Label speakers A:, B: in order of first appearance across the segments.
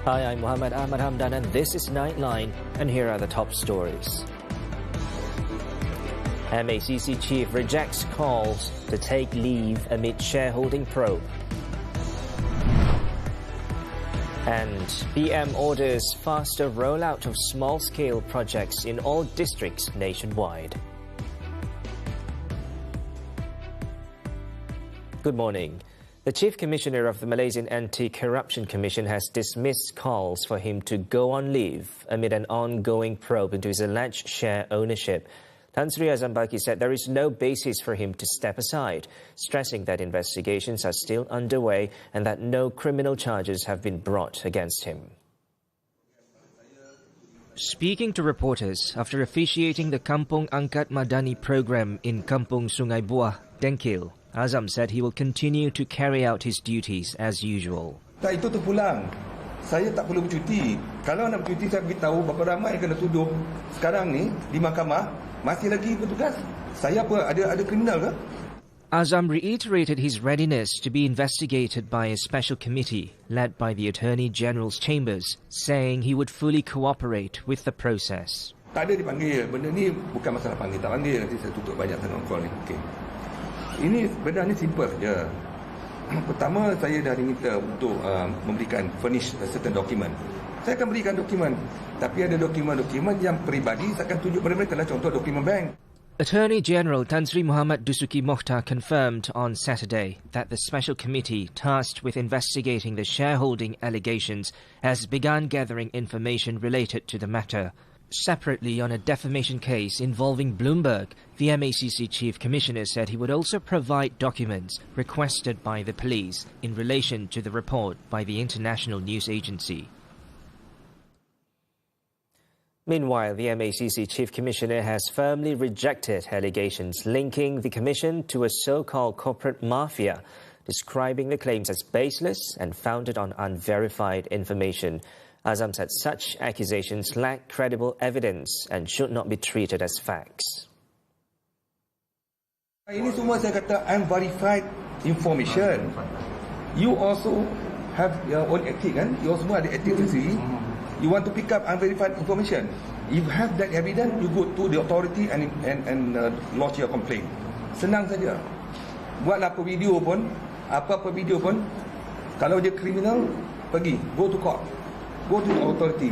A: Hi, I'm Muhammed, Ahmad, Hamdan, and this is Nightline, and here are the top stories. MACC chief rejects calls to take leave amid shareholding probe. And PM orders faster rollout of small-scale projects in all districts nationwide. Good morning. The Chief Commissioner of the Malaysian Anti-Corruption Commission has dismissed calls for him to go on leave amid an ongoing probe into his alleged share ownership. Tan Sri Azam Baki said there is no basis for him to step aside, stressing that investigations are still underway and that no criminal charges have been brought against him. Speaking to reporters after officiating the Kampung Angkat Madani program in Kampung Sungai Buah, Dengkil, Azam said he will continue to carry out his duties as usual.
B: Tak itu terpulang. Saya tak perlu bercuti. Kalau nak bercuti saya beritahu berapa ramai yang kena tuduh sekarang ni di mahkamah masih lagi bertugas. Saya apa ada kriminal ke?
A: Azam reiterated his readiness to be investigated by a special committee led by the Attorney General's chambers, saying he would fully cooperate with the process.
B: Tak ada dipanggil. Benda ni bukan masalah panggil tak panggil, nanti saya tutup banyak sangat call ni. Okey. Ini benda ni simple saja. Pertama, saya dah diminta untuk memberikan furnish certain document. Saya akan berikan dokumen. Tapi ada dokumen-dokumen yang peribadi saya akan tunjuk pada mereka, contoh dokumen bank.
A: Attorney General Tan Sri Muhammad Dusuki Mokhtar confirmed on Saturday that the special committee tasked with investigating the shareholding allegations has begun gathering information related to the matter. Separately, on a defamation case involving Bloomberg, the MACC Chief Commissioner said he would also provide documents requested by the police in relation to the report by the International News Agency. Meanwhile, the MACC Chief Commissioner has firmly rejected allegations linking the Commission to a so-called corporate mafia, describing the claims as baseless and founded on unverified information. Azam said such accusations lack credible evidence and should not be treated as facts.
B: Ini semua saya kata unverified information. You also have your own ethic kan? You semua ada ethic sendiri. You want to pick up unverified information. If you have that evidence, you go to the authority and lodge your complaint. Senang saja. Buatlah apa video pun, kalau dia criminal, pergi, go to court. Go to the authority.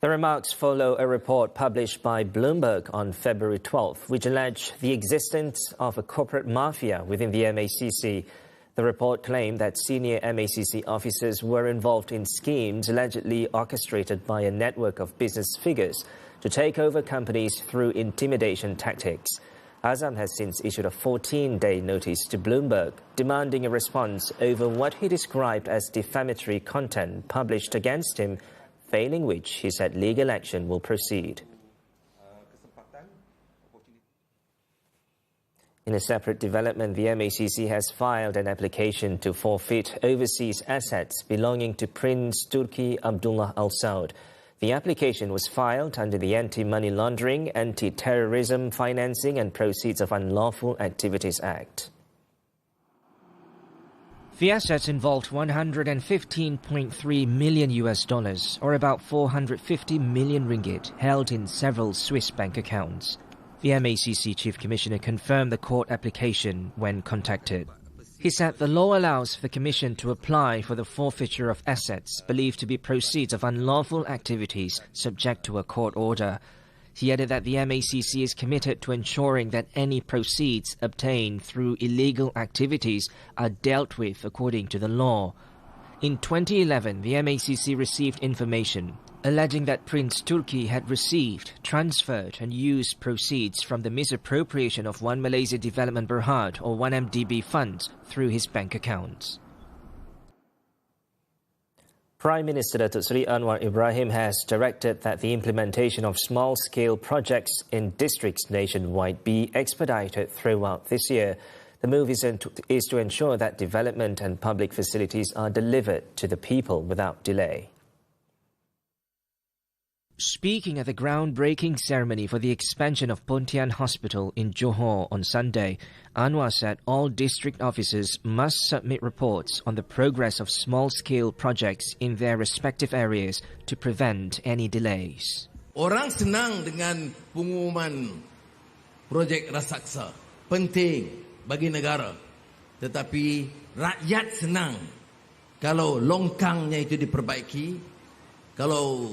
A: The remarks follow a report published by Bloomberg on February 12th, which alleged the existence of a corporate mafia within the MACC. The report claimed that senior MACC officers were involved in schemes allegedly orchestrated by a network of business figures to take over companies through intimidation tactics. Azam has since issued a 14-day notice to Bloomberg, demanding a response over what he described as defamatory content published against him, failing which he said legal action will proceed. In a separate development, the MACC has filed an application to forfeit overseas assets belonging to Prince Turki Abdullah Al Saud. The application was filed under the Anti-Money Laundering, Anti-Terrorism Financing and Proceeds of Unlawful Activities Act. The assets involved $115.3 million, or about 450 million ringgit, held in several Swiss bank accounts. The MACC Chief Commissioner confirmed the court application when contacted. He said the law allows the Commission to apply for the forfeiture of assets believed to be proceeds of unlawful activities subject to a court order. He added that the MACC is committed to ensuring that any proceeds obtained through illegal activities are dealt with according to the law. In 2011, the MACC received information alleging that Prince Turki had received, transferred and used proceeds from the misappropriation of One Malaysia Development Berhad or 1MDB funds through his bank accounts. Prime Minister Datuk Seri Anwar Ibrahim has directed that the implementation of small-scale projects in districts nationwide be expedited throughout this year. The move is to ensure that development and public facilities are delivered to the people without delay. Speaking at the groundbreaking ceremony for the expansion of Pontian Hospital in Johor on Sunday, Anwar said all district officers must submit reports on the progress of small-scale projects in their respective areas to prevent any delays.
C: Orang senang dengan pengumuman projek raksasa, penting bagi negara. Tetapi rakyat senang kalau longkangnya itu diperbaiki, kalau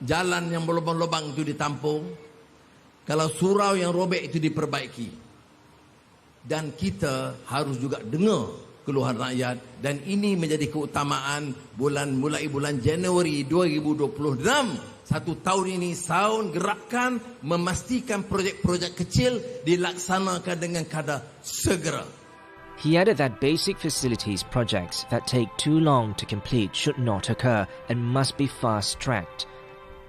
C: jalan yang berlubang-lubang itu ditampung, kalau surau yang robek itu diperbaiki. Dan kita harus juga dengar keluhan rakyat, dan ini menjadi keutamaan mulai bulan Januari 2026. Satu tahun ini tahun gerakan memastikan projek-projek kecil dilaksanakan dengan kadar segera.
A: He added that basic facilities projects that take too long to complete should not occur and must be fast-tracked.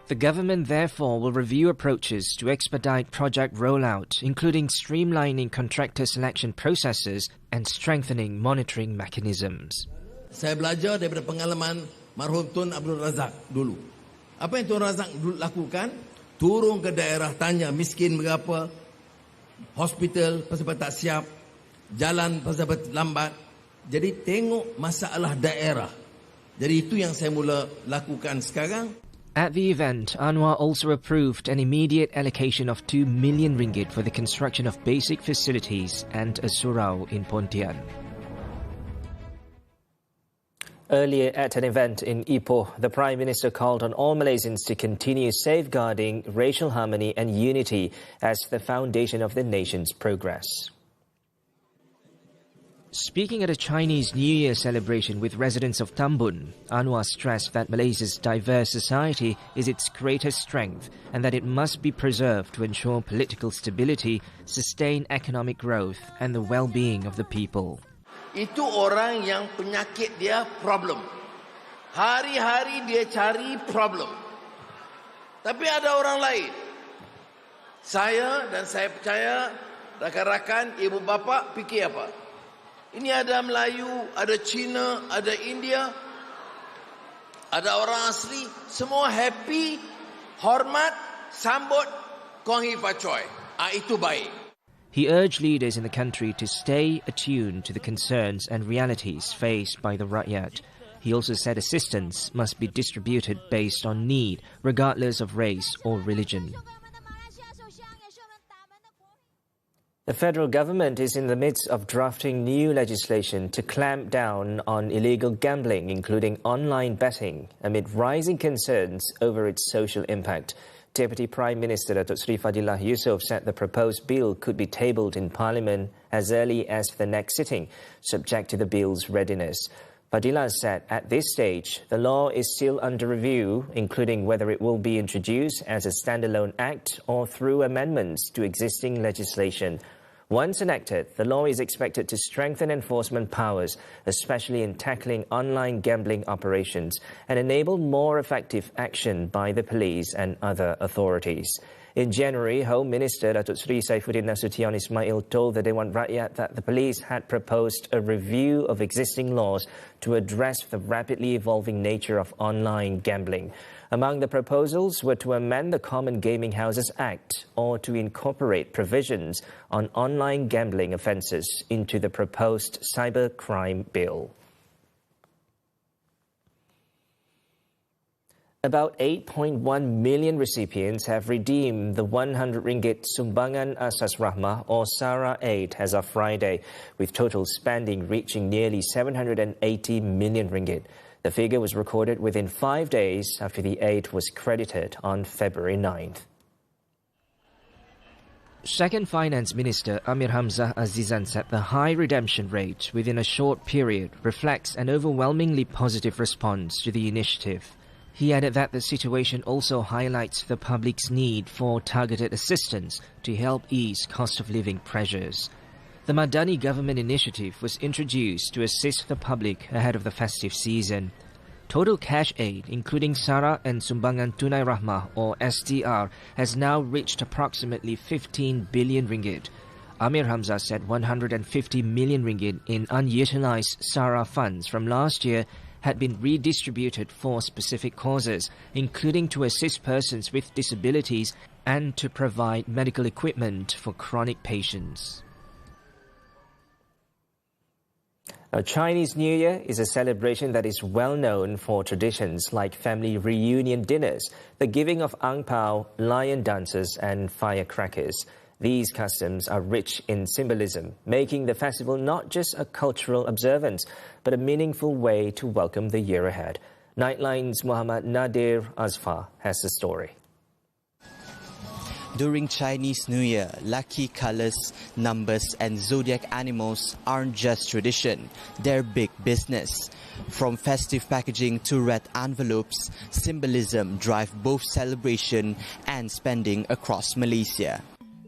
A: The government therefore will review approaches to expedite project rollout, including streamlining contractor selection processes and strengthening monitoring mechanisms.
C: Saya belajar daripada pengalaman marhum Tun Abdul Razak dulu. Apa yang Tun Razak dulu lakukan? Turun ke daerah, tanya miskin berapa, hospital pasal tak siap, jalan pasal lambat. Jadi tengok masalah daerah. Jadi itu yang saya mula lakukan sekarang.
A: At the event, Anwar also approved an immediate allocation of 2 million ringgit for the construction of basic facilities and a surau in Pontian. Earlier at an event in Ipoh, the Prime Minister called on all Malaysians to continue safeguarding racial harmony and unity as the foundation of the nation's progress. Speaking at a Chinese New Year celebration with residents of Tambun, Anwar stressed that Malaysia's diverse society is its greatest strength and that it must be preserved to ensure political stability, sustain economic growth and the well-being of the people.
C: Itu orang yang penyakit dia problem. Hari-hari dia cari problem. Tapi ada orang lain. Saya dan saya percaya rakan-rakan, ibu bapa fikir apa? Ini ada Melayu, ada Cina, ada India, ada orang asli, semua happy, hormat, sambut, konghi pacoy. Itu baik.
A: He urged leaders in the country to stay attuned to the concerns and realities faced by the Rakyat. He also said assistance must be distributed based on need, regardless of race or religion. The federal government is in the midst of drafting new legislation to clamp down on illegal gambling, including online betting, amid rising concerns over its social impact. Deputy Prime Minister Datuk Seri Fadilah Yusof said the proposed bill could be tabled in Parliament as early as the next sitting, subject to the bill's readiness. Fadilah said at this stage, the law is still under review, including whether it will be introduced as a standalone act or through amendments to existing legislation. Once enacted, the law is expected to strengthen enforcement powers, especially in tackling online gambling operations, and enable more effective action by the police and other authorities. In January, Home Minister Datuk Seri Saifuddin Nasution Ismail told the Dewan Rakyat that the police had proposed a review of existing laws to address the rapidly evolving nature of online gambling. Among the proposals were to amend the Common Gaming Houses Act or to incorporate provisions on online gambling offences into the proposed cybercrime bill. About 8.1 million recipients have redeemed the 100 ringgit Sumbangan Asas Rahmah or SARA aid as of Friday, with total spending reaching nearly 780 million ringgit. The figure was recorded within 5 days after the aid was credited on February 9th. Second Finance Minister Amir Hamzah Azizan said the high redemption rate within a short period reflects an overwhelmingly positive response to the initiative. He added that the situation also highlights the public's need for targeted assistance to help ease cost of living pressures. The Madani government initiative was introduced to assist the public ahead of the festive season. Total cash aid, including SARA and Sumbangan Tunai Rahmah or STR, has now reached approximately 15 billion ringgit. Amir Hamzah said 150 million ringgit in unutilized SARA funds from last year had been redistributed for specific causes, including to assist persons with disabilities and to provide medical equipment for chronic patients. Chinese New Year is a celebration that is well known for traditions like family reunion dinners, the giving of ang pao, lion dances and firecrackers. These customs are rich in symbolism, making the festival not just a cultural observance, but a meaningful way to welcome the year ahead. Nightline's Muhammad Azfar has the story.
D: During Chinese New Year, lucky colors, numbers and zodiac animals aren't just tradition, they're big business. From festive packaging to red envelopes, symbolism drive both celebration and spending across Malaysia.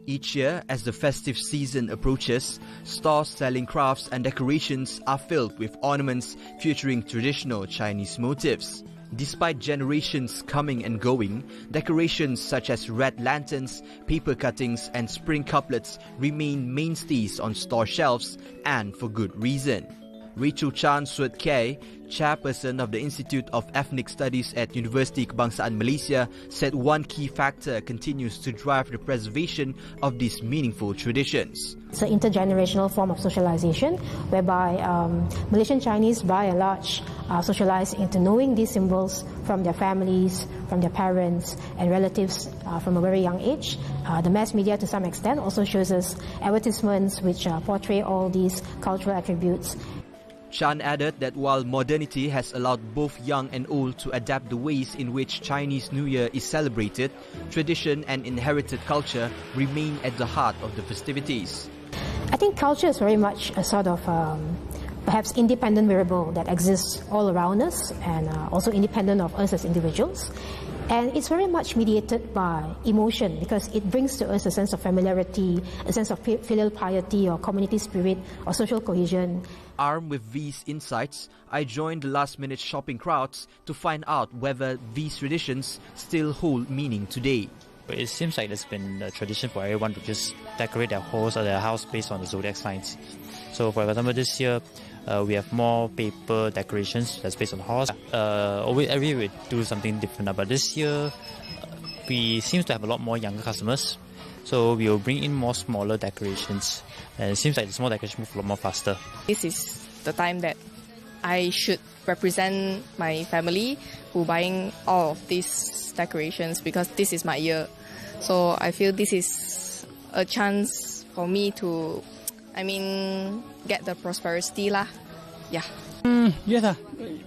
D: Each year, as the festive season approaches, stores selling crafts and decorations are filled with ornaments featuring traditional Chinese motifs. Despite generations coming and going, decorations such as red lanterns, paper cuttings and spring couplets remain mainstays on store shelves, and for good reason. Rachel Chan Suat Kay, chairperson of the Institute of Ethnic Studies at University Kebangsaan Malaysia, said one key factor continues to drive the preservation of these meaningful traditions.
E: It's an intergenerational form of socialization whereby Malaysian Chinese by and large are socialized into knowing these symbols from their families, from their parents and relatives from a very young age. The mass media to some extent also shows us advertisements which portray all these cultural attributes.
D: Chan added that while modernity has allowed both young and old to adapt the ways in which Chinese New Year is celebrated, tradition and inherited culture remain at the heart of the festivities.
E: I think culture is very much a sort of perhaps independent variable that exists all around us and also independent of us as individuals. And it's very much mediated by emotion because it brings to us a sense of familiarity, a sense of filial piety or community spirit or social cohesion.
D: Armed with these insights, I joined the last-minute shopping crowds to find out whether these traditions still hold meaning today.
F: It seems like there's been a tradition for everyone to just decorate their house or their house based on the zodiac signs. So for example, this year, we have more paper decorations that's based on horse. Every year we do something different, but this year we seem to have a lot more younger customers. So we will bring in more smaller decorations, and it seems like the small decorations move a lot more faster.
G: This is the time that I should represent my family who buying all of these decorations because this is my year. So I feel this is a chance for me to, get the prosperity lah. Yeah.
H: Yes,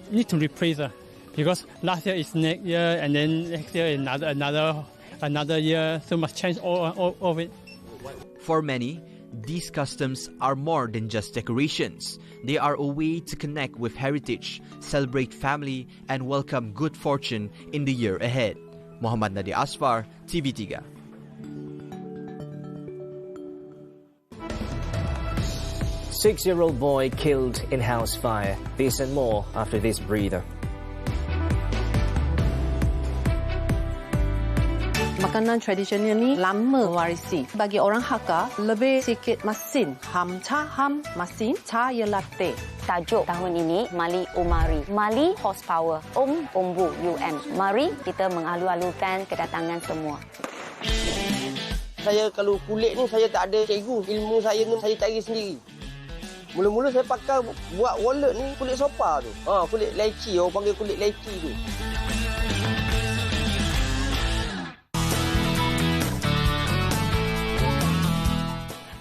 H: need to replace because last year is next year and then next year is another year, so must change all of it.
D: For many, these customs are more than just decorations. They are a way to connect with heritage, celebrate family, and welcome good fortune in the year ahead. Muhammad Azfar, TV3.
A: Six-year-old boy killed in house fire. This and more after this breather.
I: Makanan tradisional ni lama mewarisi. Bagi orang Hakka, lebih sikit masin. Ham cha ham masin, cha ya latte.
J: Tajuk tahun ini Mali Umari. Mali horsepower, umbu UN. Mari kita mengalu-alukan kedatangan semua.
K: Saya kalau kulit ni saya tak ada cikgu. Ilmu saya ni saya cari sendiri. Mula-mula saya pakai buat wallet ni kulit sopa tu. Kulit leci, orang panggil kulit leci tu.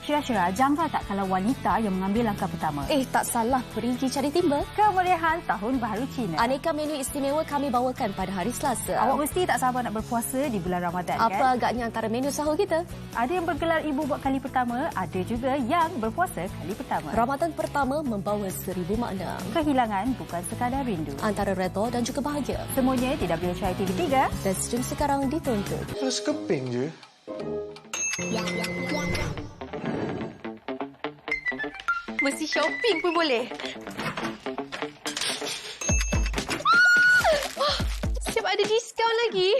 L: Syirah-syirah, jangka tak kalau wanita yang mengambil langkah pertama?
M: Tak salah, pergi cari timba.
L: Kemeriahan Tahun Baharu Cina.
M: Aneka menu istimewa kami bawakan pada hari Selasa.
L: Awak mesti tak sabar nak berpuasa di bulan Ramadan,
M: Apa
L: kan?
M: agaknya antara menu sahur kita?
L: Ada yang bergelar ibu buat kali pertama, ada juga yang berpuasa kali pertama.
M: Ramadan pertama membawa 1000 makna.
L: Kehilangan bukan sekadar rindu.
M: Antara redha dan juga bahagia.
L: Semuanya di WHI TV3.
M: Dan stream sekarang ditonton.
N: Sekeping je.
O: Mesti shopping pun boleh. Siap ada diskaun lagi.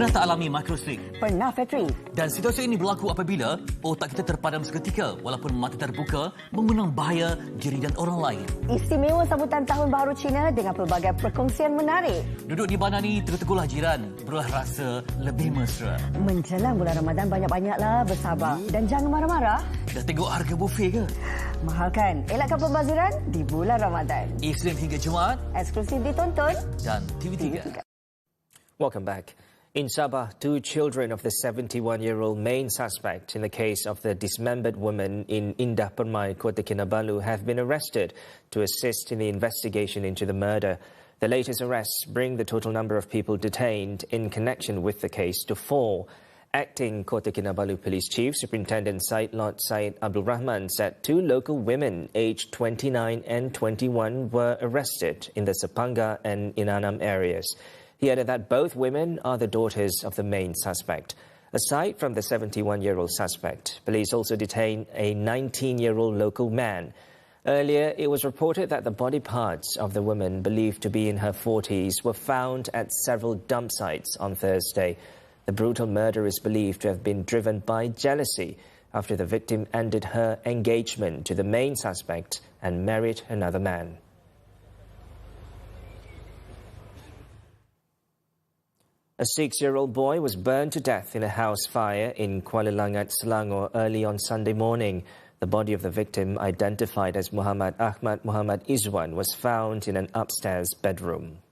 N: Pernah tak alami microsleep?
P: Pernah, Petri.
N: Dan situasi ini berlaku apabila otak kita terpadam seketika walaupun mata terbuka mengundang bahaya diri dan orang lain.
P: Istimewa sambutan Tahun Baharu Cina dengan pelbagai perkongsian menarik.
N: Duduk di mana ni tegur-tegurlah jiran, berulah rasa lebih mesra.
P: Menjelang bulan Ramadan banyak-banyaklah bersabar dan jangan marah-marah.
N: Dah tengok harga buffet ke?
P: Mahal kan? Elakkan pembaziran di bulan Ramadan.
N: Isnin hingga Jumaat.
P: Eksklusif ditonton
N: dan TV3.
A: Welcome back. In Sabah, 2 children of the 71-year-old main suspect in the case of the dismembered woman in Indah Permai, Kota Kinabalu, have been arrested to assist in the investigation into the murder. The latest arrests bring the total number of people detained in connection with the case to 4. Acting Kota Kinabalu Police Chief Superintendent Syed Lot Syed Abdul Rahman said 2 local women aged 29 and 21 were arrested in the Sepangga and Inanam areas. He added that both women are the daughters of the main suspect. Aside from the 71-year-old suspect, police also detained a 19-year-old local man. Earlier, it was reported that the body parts of the woman believed to be in her 40s were found at several dump sites on Thursday. The brutal murder is believed to have been driven by jealousy after the victim ended her engagement to the main suspect and married another man. A 6-year-old boy was burned to death in a house fire in Kuala Langat, Selangor early on Sunday morning. The body of the victim, identified as Ahmad Muhammad Izwan, was found in an upstairs bedroom.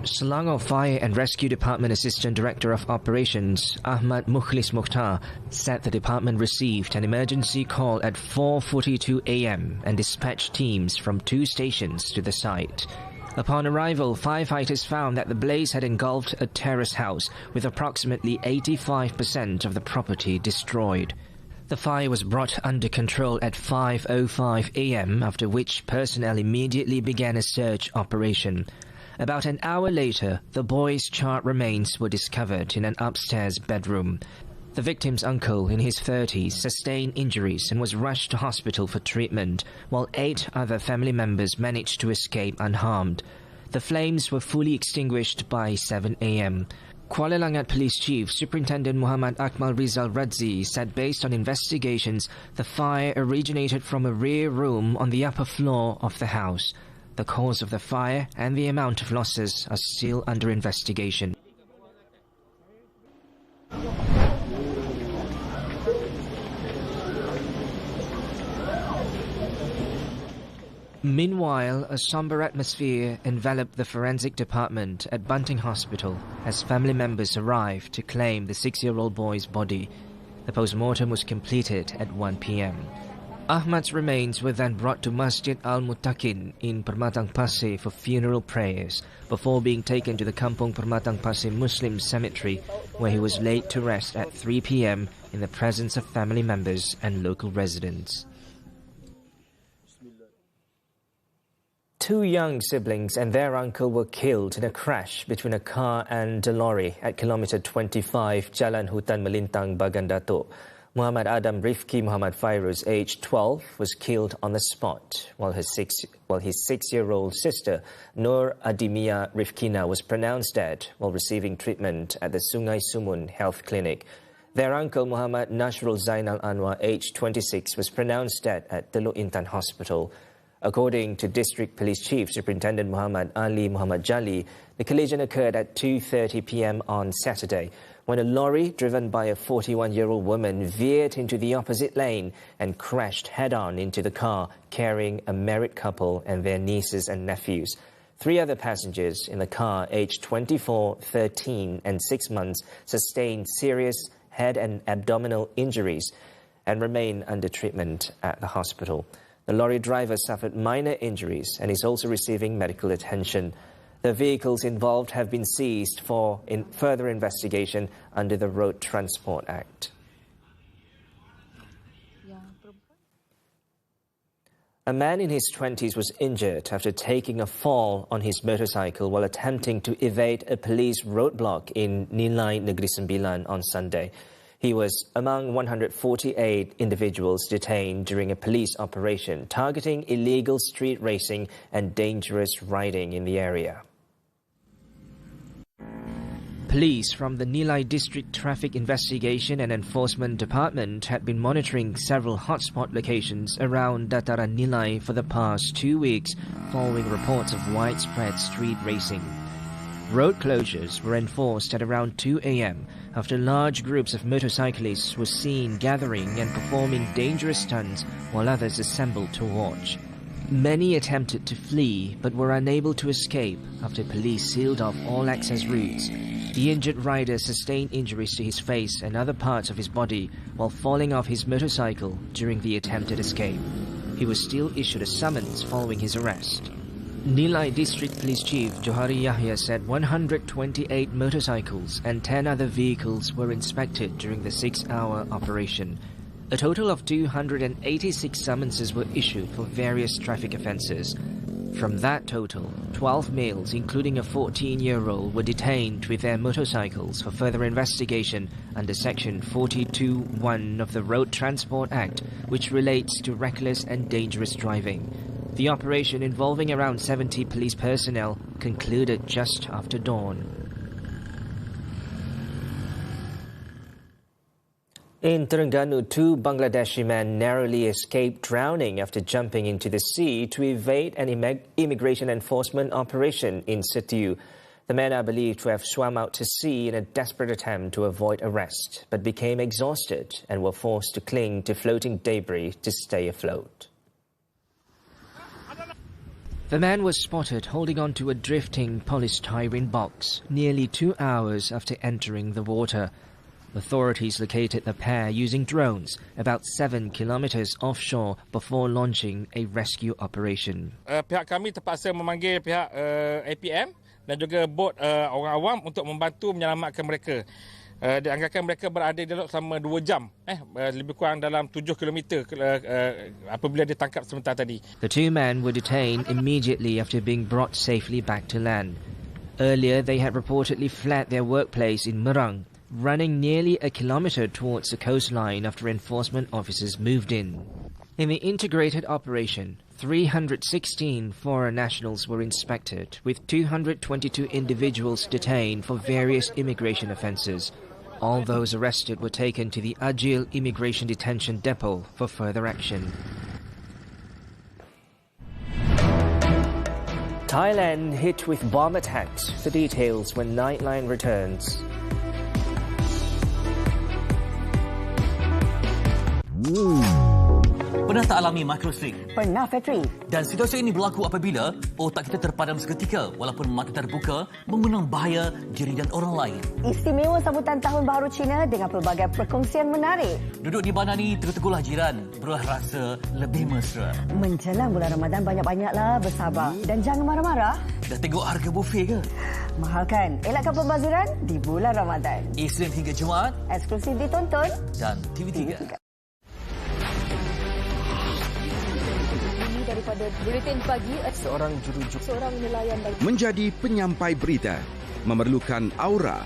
A: Selangor Fire and Rescue Department Assistant Director of Operations, Ahmad Mukhlis Mukhtar, said the department received an emergency call at 4:42 a.m. and dispatched teams from 2 stations to the site. Upon arrival, firefighters found that the blaze had engulfed a terrace house with approximately 85% of the property destroyed. The fire was brought under control at 5:05 a.m., after which personnel immediately began a search operation. About an hour later, the boy's charred remains were discovered in an upstairs bedroom. The victim's uncle, in his 30s, sustained injuries and was rushed to hospital for treatment, while 8 other family members managed to escape unharmed. The flames were fully extinguished by 7 a.m. Kuala Langat Police Chief Superintendent Muhammad Akmal Rizal Radzi said based on investigations, the fire originated from a rear room on the upper floor of the house. The cause of the fire and the amount of losses are still under investigation. Meanwhile, a somber atmosphere enveloped the forensic department at Banting Hospital as family members arrived to claim the 6-year-old boy's body. The post-mortem was completed at 1 p.m. Ahmad's remains were then brought to Masjid Al-Muttaqin in Permatang Pasir for funeral prayers before being taken to the Kampung Permatang Pasir Muslim Cemetery, where he was laid to rest at 3 p.m. in the presence of family members and local residents. 2 young siblings and their uncle were killed in a crash between a car and a lorry at kilometre 25 Jalan Hutan Melintang, Bagan Datuk. Muhammad Adam Rifki Muhammad Fairuz, aged 12, was killed on the spot, while his 6-year-old sister, Nur Adimia Rifkina, was pronounced dead while receiving treatment at the Sungai Sumun Health Clinic. Their uncle, Muhammad Nasrul Zainal Anwar, aged 26, was pronounced dead at Teluk Intan Hospital. According to District Police Chief Superintendent Muhammad Ali Muhammad Jali, the collision occurred at 2:30 p.m. on Saturday, when a lorry driven by a 41-year-old woman veered into the opposite lane and crashed head-on into the car carrying a married couple and their nieces and nephews. 3 other passengers in the car, aged 24, 13 and 6 months, sustained serious head and abdominal injuries and remain under treatment at the hospital. The lorry driver suffered minor injuries and is also receiving medical attention. The vehicles involved have been seized for further investigation under the Road Transport Act. A man in his 20s was injured after taking a fall on his motorcycle while attempting to evade a police roadblock in Nightline, Negeri Sembilan on Sunday. He was among 148 individuals detained during a police operation targeting illegal street racing and dangerous riding in the area. Police from the Nilai District Traffic Investigation and Enforcement Department had been monitoring several hotspot locations around Dataran Nilai for the past 2 weeks following reports of widespread street racing. Road closures were enforced at around 2 a.m. after large groups of motorcyclists were seen gathering and performing dangerous stunts while others assembled to watch. Many attempted to flee but were unable to escape after police sealed off all access routes. The injured rider sustained injuries to his face and other parts of his body while falling off his motorcycle during the attempted escape. He was still issued a summons following his arrest. Nilai District Police Chief Johari Yahya said 128 motorcycles and 10 other vehicles were inspected during the 6-hour operation. A total of 286 summonses were issued for various traffic offences. From that total, 12 males, including a 14-year-old, were detained with their motorcycles for further investigation under Section 42(1) of the Road Transport Act, which relates to reckless and dangerous driving. The operation, involving around 70 police personnel, concluded just after dawn. In Terengganu, 2 Bangladeshi men narrowly escaped drowning after jumping into the sea to evade an immigration enforcement operation in Setiu. The men are believed to have swum out to sea in a desperate attempt to avoid arrest, but became exhausted and were forced to cling to floating debris to stay afloat. The man was spotted holding onto a drifting polystyrene box nearly 2 hours after entering the water. Authorities located the pair using drones about 7 kilometers offshore before launching a rescue operation.
Q: Pihak kami terpaksa memanggil pihak APM dan juga bot orang awam untuk membantu menyelamatkan mereka. Dianggarkan mereka berada di laut selama 2 jam, lebih kurang dalam 7 kilometer apabila ditangkap sebentar tadi.
A: The 2 men were detained immediately after being brought safely back to land. Earlier, they had reportedly fled their workplace in Merang, running nearly a kilometer towards the coastline after enforcement officers moved in. In the integrated operation, 316 foreign nationals were inspected, with 222 individuals detained for various immigration offences. All those arrested were taken to the Ajil Immigration Detention Depot for further action. Thailand hit with bomb attacks. The details when Nightline returns.
N: Pernah tak alami microsleep?
P: Pernah, Fetri.
N: Dan situasi ini berlaku apabila otak kita terpadam seketika walaupun mata terbuka, mengundang bahaya diri dan orang lain.
P: Istimewa sambutan Tahun Baharu Cina dengan pelbagai perkongsian menarik.
N: Duduk di bandar ni tertegulah jiran, berasa lebih mesra.
P: Menjelang bulan Ramadan, banyak-banyaklah bersabar. Dan jangan marah-marah.
N: Dah tengok harga buffet ke?
P: Mahal kan? Elakkan pembaziran di bulan Ramadan.
N: Isnin hingga Jumaat.
P: Eksklusif ditonton.
N: Dan TV3.
M: Daripada Buletin Pagi,
R: seorang jurujuk,
M: seorang nelayan
R: menjadi penyampai berita memerlukan aura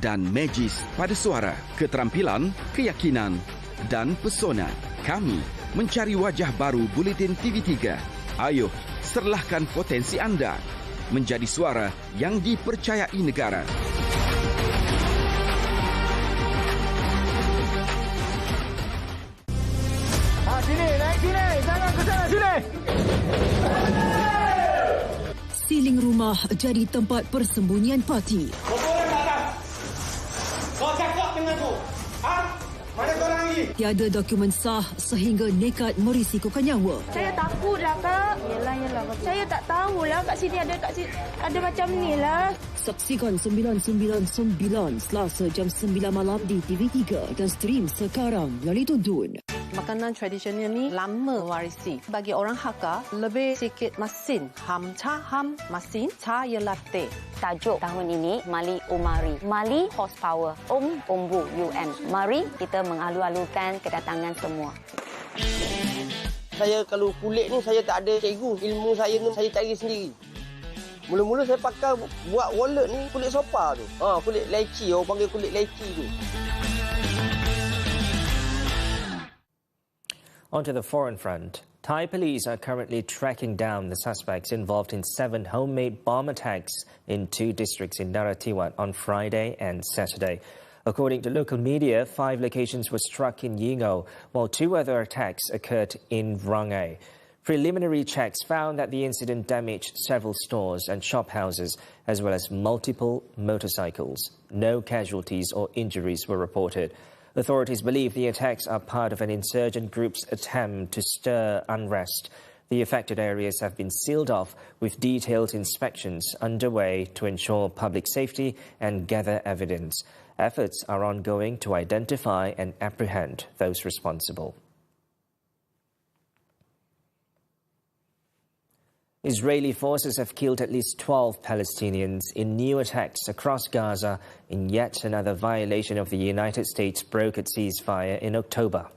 R: dan magis pada suara, keterampilan, keyakinan dan pesona. Kami mencari wajah baru Buletin TV3. Ayo, serlahkan potensi anda menjadi suara yang dipercayai negara.
S: Sini, naik sini. Jangan ke sana, sini.
T: Siling rumah jadi tempat persembunyian parti.
S: Kau boleh tak atas? Kau cakap dengan aku. Mana korang lagi?
T: Tiada dokumen sah sehingga nekat merisikokan nyawa.
O: Saya takutlah, Kak. Yelah. Saya tak tahulah kat sini ada macam ni lah.
T: Saksikan 999 Selasa jam 9 malam di TV3 dan stream sekarang yang ditonton.
I: Makanan tradisional ni lama mewarisi. Bagi orang Hakka, lebih sikit masin. Ham masin, cha latte.
J: Tajuk tahun ini, Mali Umari. Mali horsepower, umbu UN. Mari kita mengalu-alukan kedatangan semua.
K: Saya kalau kulit ni saya tak ada cikgu. Ilmu saya ni saya cari sendiri. Mula-mula saya pakai buat wallet ni kulit sopa tu. Kulit leci, orang panggil kulit leci tu.
A: Onto the foreign front. Thai police are currently tracking down the suspects involved in 7 homemade bomb attacks in 2 districts in Narathiwat on Friday and Saturday. According to local media, 5 locations were struck in Yingo, while 2 other attacks occurred in Rangai. Preliminary checks found that the incident damaged several stores and shophouses, as well as multiple motorcycles. No casualties or injuries were reported. Authorities believe the attacks are part of an insurgent group's attempt to stir unrest. The affected areas have been sealed off with detailed inspections underway to ensure public safety and gather evidence. Efforts are ongoing to identify and apprehend those responsible. Israeli forces have killed at least 12 Palestinians in new attacks across Gaza in yet another violation of the United States' brokered ceasefire in October.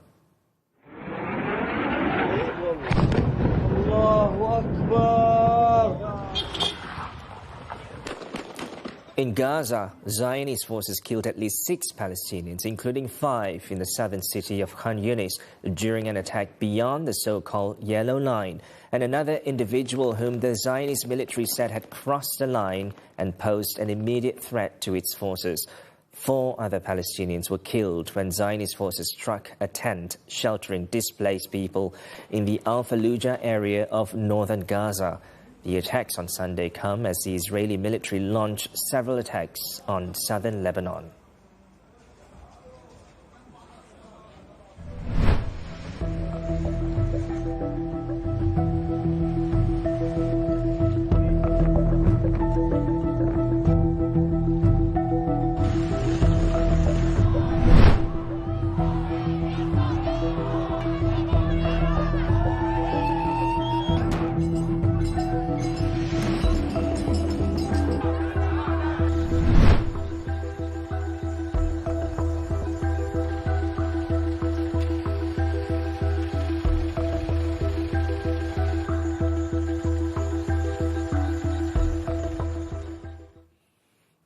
A: In Gaza, Zionist forces killed at least 6 Palestinians, including 5 in the southern city of Khan Yunis, during an attack beyond the so-called Yellow Line, and another individual whom the Zionist military said had crossed the line and posed an immediate threat to its forces. 4 other Palestinians were killed when Zionist forces struck a tent sheltering displaced people in the Al-Fallujah area of northern Gaza. The attacks on Sunday come as the Israeli military launched several attacks on southern Lebanon.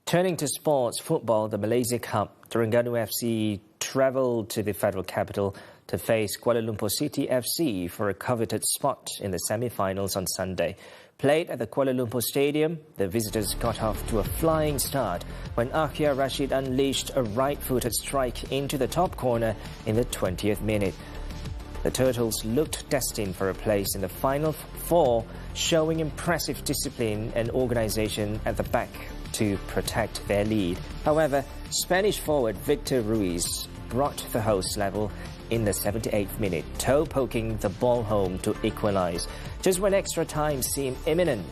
A: Turning to sports football, the Malaysia Cup, Terengganu FC travelled to the federal capital to face Kuala Lumpur City FC for a coveted spot in the semi-finals on Sunday. Played at the Kuala Lumpur Stadium, the visitors got off to a flying start when Akhia Rashid unleashed a right-footed strike into the top corner in the 20th minute. The Turtles looked destined for a place in the final 4, showing impressive discipline and organisation at the back to protect their lead. However, Spanish forward Victor Ruiz brought the hosts level in the 78th minute, toe-poking the ball home to equalise. Just when extra time seemed imminent,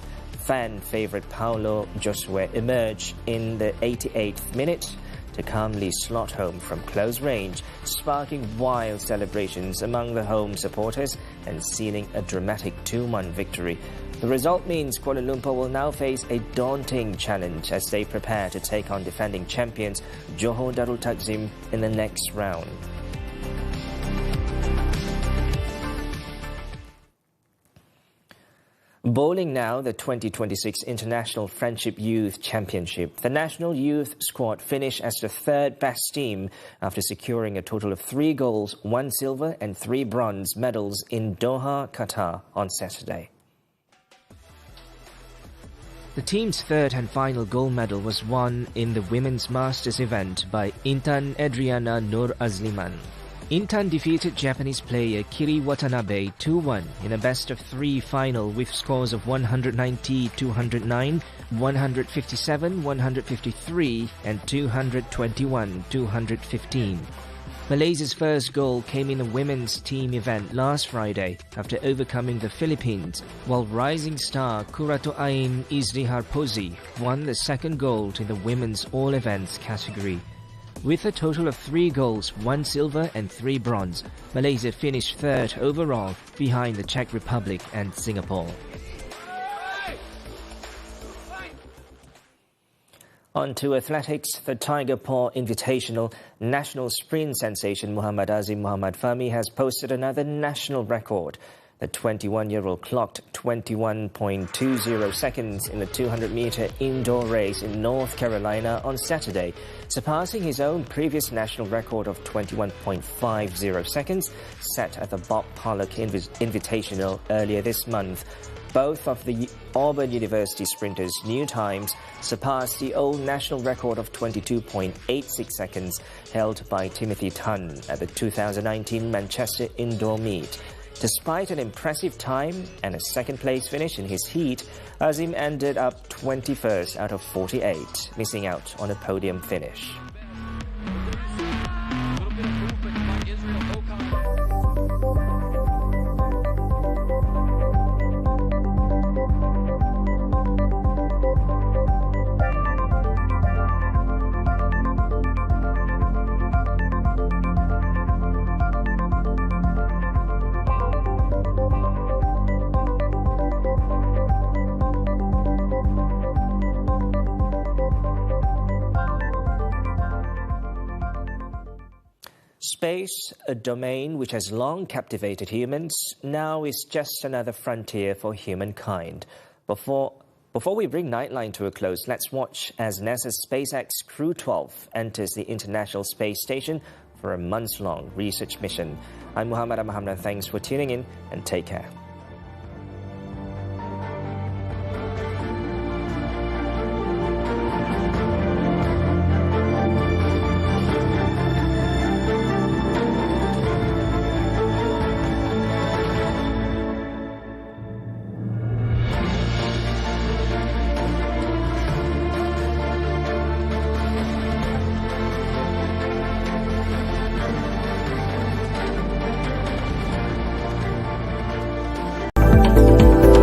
A: fan favourite Paulo Josue emerged in the 88th minute to calmly slot home from close range, sparking wild celebrations among the home supporters and sealing a dramatic 2-1 victory. The result means Kuala Lumpur will now face a daunting challenge as they prepare to take on defending champions Johor Darul Takzim in the next round. Bowling now, the 2026 International Friendship Youth Championship. The national youth squad finished as the 3rd best team after securing a total of 3 golds, 1 silver and 3 bronze medals in Doha, Qatar on Saturday. The team's 3rd and final gold medal was won in the Women's Masters event by Intan Adriana Nur Azliman. Intan defeated Japanese player Kiri Watanabe 2-1 in a best-of-3 final with scores of 190-209, 157-153 and 221-215. Malaysia's first goal came in the women's team event last Friday after overcoming the Philippines, while rising star Kurato Ain Izdihar Pozi won the 2nd gold in the women's all-events category. With a total of 3 golds, 1 silver and 3 bronze, Malaysia finished 3rd overall behind the Czech Republic and Singapore. On to athletics, the Tiger Paw Invitational national sprint sensation Muhammad Azim Muhammad Fahmi has posted another national record. The 21-year-old clocked 21.20 seconds in the 200-meter indoor race in North Carolina on Saturday, surpassing his own previous national record of 21.50 seconds set at the Bob Pollock Invitational earlier this month. Both of the Auburn University sprinters' new times surpassed the old national record of 22.86 seconds held by Timothy Tunn at the 2019 Manchester Indoor Meet. Despite an impressive time and a second-place finish in his heat, Azam ended up 21st out of 48, missing out on a podium finish. Space, a domain which has long captivated humans, now is just another frontier for humankind. Before we bring Nightline to a close, let's watch as NASA's SpaceX Crew 12 enters the International Space Station for a months-long research mission. I'm Muhammed. Thanks for tuning in and take care.